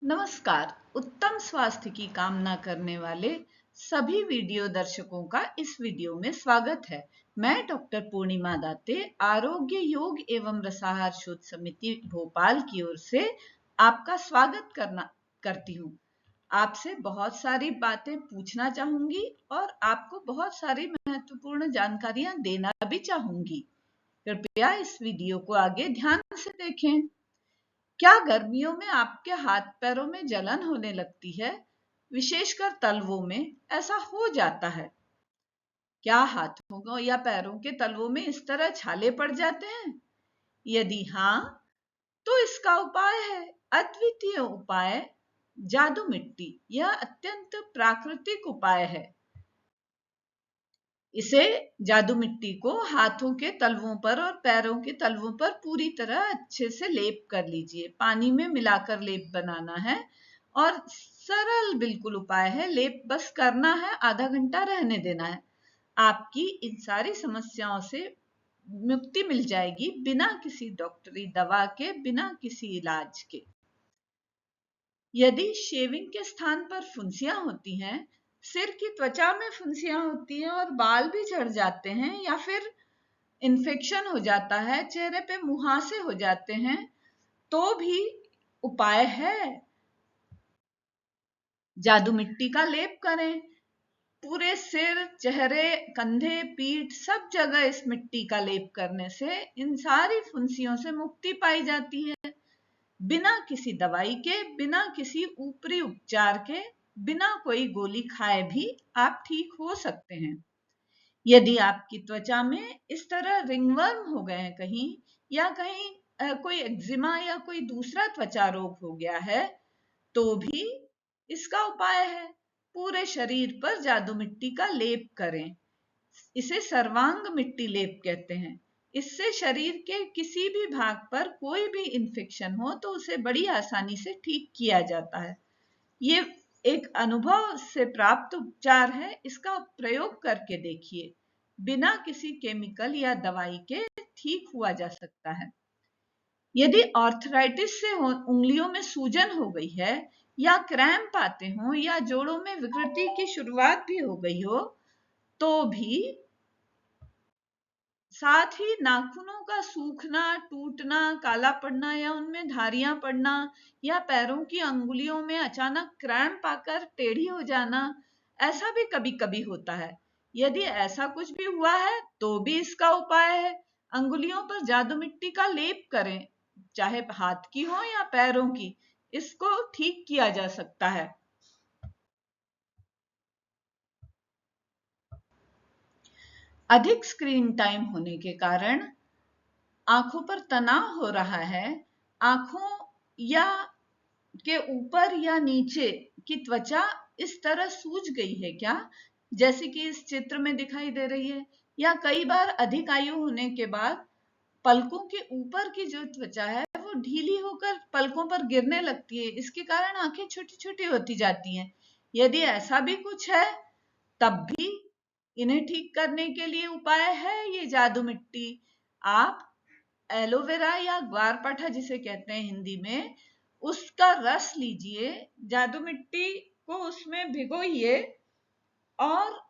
नमस्कार। उत्तम स्वास्थ्य की कामना करने वाले सभी वीडियो दर्शकों का इस वीडियो में स्वागत है। मैं डॉक्टर पूर्णिमा दाते, आरोग्य योग एवं रसाहार शोध समिति भोपाल की ओर से आपका स्वागत करती हूँ। आपसे बहुत सारी बातें पूछना चाहूंगी और आपको बहुत सारी महत्वपूर्ण जानकारियां देना भी चाहूंगी। कृपया इस वीडियो को आगे ध्यान से देखें। क्या गर्मियों में आपके हाथ पैरों में जलन होने लगती है? विशेषकर तलवों में ऐसा हो जाता है। क्या हाथों या पैरों के तलवों में इस तरह छाले पड़ जाते हैं? यदि हाँ, तो इसका उपाय है अद्वितीय उपाय जादू मिट्टी। यह अत्यंत प्राकृतिक उपाय है। इसे जादू मिट्टी को हाथों के तलवों पर और पैरों के तलवों पर पूरी तरह अच्छे से लेप कर लीजिए। पानी में मिलाकर लेप बनाना है और सरल बिल्कुल उपाय है। लेप बस करना है, आधा घंटा रहने देना है। आपकी इन सारी समस्याओं से मुक्ति मिल जाएगी बिना किसी डॉक्टरी दवा के, बिना किसी इलाज के। यदि शेविंग के स्थान पर फुंसियां होती हैं, सिर की त्वचा में फुंसियां होती हैं और बाल भी झड़ जाते हैं, या फिर इन्फेक्शन हो जाता है, चेहरे पे मुहासे हो जाते हैं, तो भी उपाय है। जादू मिट्टी का लेप करें। पूरे सिर, चेहरे, कंधे, पीठ सब जगह इस मिट्टी का लेप करने से इन सारी फुंसियों से मुक्ति पाई जाती है। बिना किसी दवाई के, बिना किसी ऊपरी उपचार के, बिना कोई गोली खाए भी आप ठीक हो सकते हैं। यदि आपकी त्वचा में इस तरह रिंगवर्म हो गए हैं कहीं, या कहीं कोई एक्जिमा या कोई दूसरा त्वचा रोग हो गया है, तो भी इसका उपाय है। पूरे शरीर पर जादू मिट्टी का लेप करें। इसे सर्वांग मिट्टी लेप कहते हैं। इससे शरीर के किसी भी भाग पर कोई भी इंफेक्शन हो तो उसे बड़ी आसानी से ठीक किया जाता है। ये एक अनुभव से प्राप्त उपचार है। इसका प्रयोग करके देखिए। बिना किसी केमिकल या दवाई के ठीक हुआ जा सकता है। यदि आर्थराइटिस से उंगलियों में सूजन हो गई है, या क्रैम्प आते हो, या जोड़ों में विकृति की शुरुआत भी हो गई हो, तो भी, साथ ही नाखूनों का सूखना, टूटना, काला पड़ना या उनमें धारियां पड़ना, या पैरों की अंगुलियों में अचानक क्रैम्प आकर टेढ़ी हो जाना, ऐसा भी कभी कभी होता है। यदि ऐसा कुछ भी हुआ है तो भी इसका उपाय है। अंगुलियों पर जादू मिट्टी का लेप करें, चाहे हाथ की हो या पैरों की। इसको ठीक किया जा सकता है। अधिक स्क्रीन टाइम होने के कारण आंखों पर तनाव हो रहा है। आंखों या के ऊपर या नीचे की त्वचा इस तरह सूज गई है क्या, जैसे कि इस चित्र में दिखाई दे रही है? या कई बार अधिक आयु होने के बाद पलकों के ऊपर की जो त्वचा है वो ढीली होकर पलकों पर गिरने लगती है। इसके कारण आंखें छोटी छोटी होती जाती हैं। यदि ऐसा भी कुछ है, तब भी इन्हें ठीक करने के लिए उपाय है ये जादू मिट्टी। आप एलोवेरा या ग्वारपाठा जिसे कहते हैं हिंदी में, उसका रस लीजिए, जादू मिट्टी को उसमें भिगोइए, और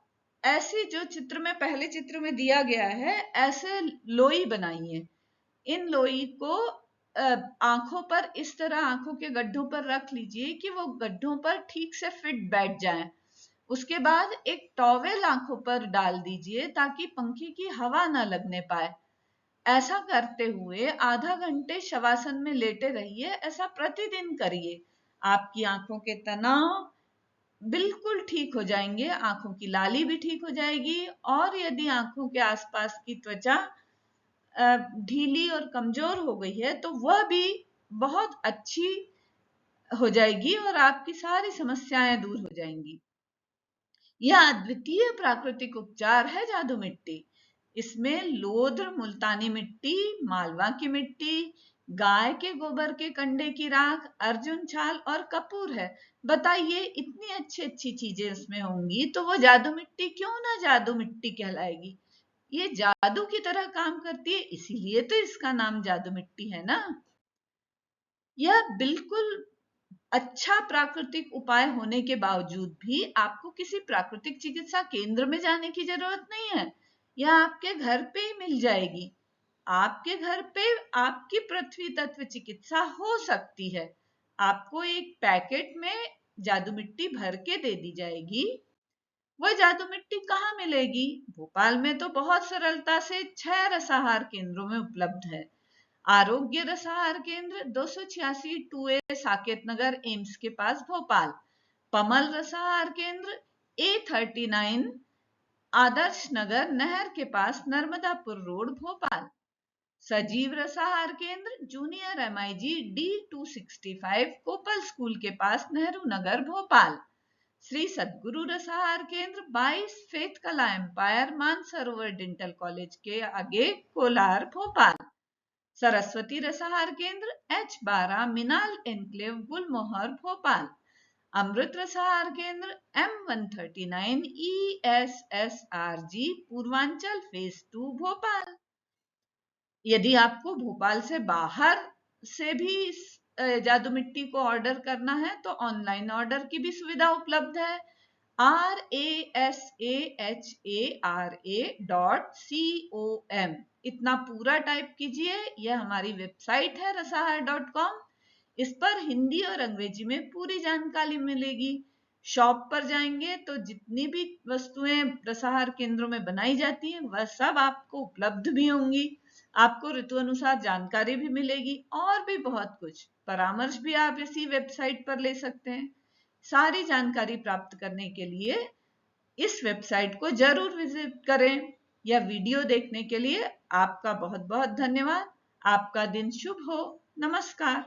ऐसी जो चित्र में, पहले चित्र में दिया गया है, ऐसे लोई बनाइए। इन लोई को आंखों पर, इस तरह आंखों के गड्ढों पर रख लीजिए कि वो गड्ढों पर ठीक से फिट बैठ जाएं। उसके बाद एक टॉवेल आंखों पर डाल दीजिए ताकि पंखे की हवा ना लगने पाए। ऐसा करते हुए आधा घंटे शवासन में लेटे रहिए। ऐसा प्रतिदिन करिए। आपकी आंखों के तनाव बिल्कुल ठीक हो जाएंगे, आंखों की लाली भी ठीक हो जाएगी, और यदि आंखों के आसपास की त्वचा ढीली और कमजोर हो गई है तो वह भी बहुत अच्छी हो जाएगी और आपकी सारी समस्याएं दूर हो जाएंगी। यह अद्वितीय प्राकृतिक उपचार है जादू मिट्टी। इसमें लोध्र मुल्तानी मिट्टी, मालवा की मिट्टी, गाय के गोबर के कंडे की राख, अर्जुन छाल और कपूर है। बताइए, इतनी अच्छी अच्छी चीजें उसमें होंगी तो वो जादू मिट्टी क्यों ना जादू मिट्टी कहलाएगी। ये जादू की तरह काम करती है, इसीलिए तो इसका नाम जादू मिट्टी है ना। यह बिल्कुल अच्छा प्राकृतिक उपाय होने के बावजूद भी आपको किसी प्राकृतिक चिकित्सा केंद्र में जाने की जरूरत नहीं है, यह आपके घर पे ही मिल जाएगी। आपके घर पे आपकी पृथ्वी तत्व चिकित्सा हो सकती है। आपको एक पैकेट में जादू मिट्टी भर के दे दी जाएगी। वह जादू मिट्टी कहाँ मिलेगी? भोपाल में तो बहुत सरलता से 6 रसाहार केंद्रों में उपलब्ध है। आरोग्य रसाहार केंद्र 286 2A साकेत नगर एम्स के पास भोपाल, पमल रसाहार केंद्र A39 आदर्श नगर नहर के पास नर्मदापुर रोड भोपाल, सजीव रसाहार केंद्र जूनियर MIG D265 कोपल स्कूल के पास नेहरू नगर भोपाल, श्री सद्गुरु रसाहार केंद्र 22 फेथ कला एम्पायर मानसरोवर डेंटल कॉलेज के आगे कोलार भोपाल, सरस्वती रसाहार केंद्र H12 मिनाल एनक्लेव गुलमोहर भोपाल, अमृत रसाहार केंद्र M139 ESSRG Purvanchal phase 2 Bhopal. यदि आपको भोपाल से बाहर से भी जादू मिट्टी को ऑर्डर करना है तो ऑनलाइन ऑर्डर की भी सुविधा उपलब्ध है। rasahara.com इतना पूरा टाइप कीजिए। यह हमारी वेबसाइट है rasahar.com। इस पर हिंदी और अंग्रेजी में पूरी जानकारी मिलेगी। शॉप पर जाएंगे तो जितनी भी वस्तुएं रसाहार केंद्रों में बनाई जाती हैं वह सब आपको उपलब्ध भी होंगी। आपको ऋतु अनुसार जानकारी भी मिलेगी और भी बहुत कुछ। परामर्श भी आप इसी वेबसाइट पर ले सकते हैं। सारी जानकारी प्राप्त करने के लिए इस वेबसाइट को जरूर विजिट करें। यह वीडियो देखने के लिए आपका बहुत बहुत धन्यवाद। आपका दिन शुभ हो। नमस्कार।